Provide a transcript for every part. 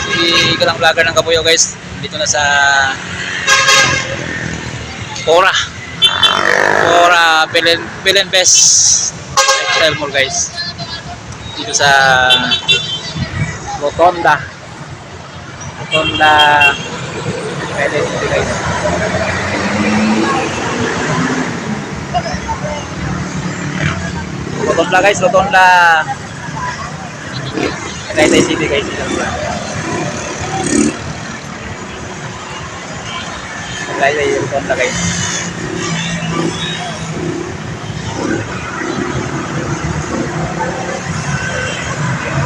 Si Galang Vlogger ng Kabuyaw guys. Dito na sa Cora Belen Best Lifestyle Mall guys. Dito sa Rotonda Pwede dito guys. Rotonda guys, Rotonda Taytay City guys. Taytay Rotonda guys.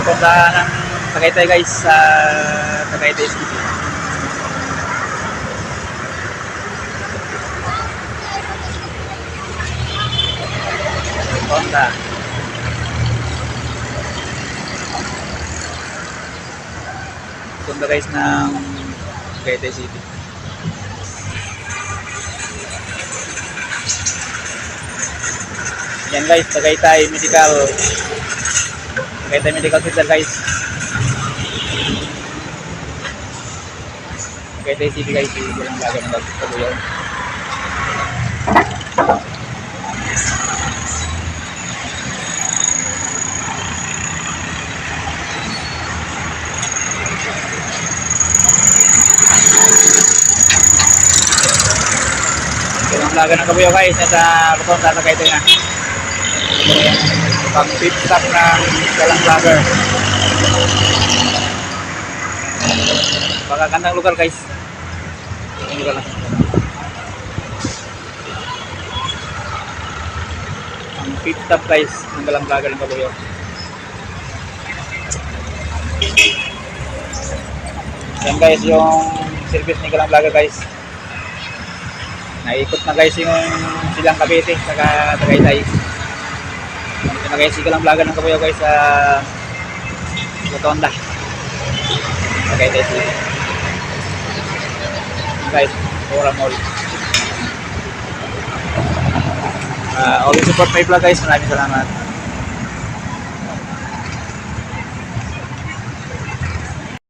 Rotonda ng Tagaytay guys sa Tagaytay City. Rotonda. Rotonda guys ng Tagaytay City. Yan guys, Tagaytay Medical Center guys. Tagaytay City guys, yung lagan ng Kabuyaw. Yung lagan ng Kabuyaw guys, nasa Rotonda Tagaytay na. Pang pit stop ng Galang Vlogger. Magagandang lugar guys. Ang lugar lang. Ang pit stop guys ng Galang Vlogger ng Kabuyaw. Yan guys yung service ni Galang Vlogger guys. Naikot na guys yung silang Cavite saka Tagaytay. Ito na guys, Galang Vlogger ng Kabuyaw guys sa Rotonda Tagaytay City guys, Cora Mall. Always support my vlog guys, maraming salamat.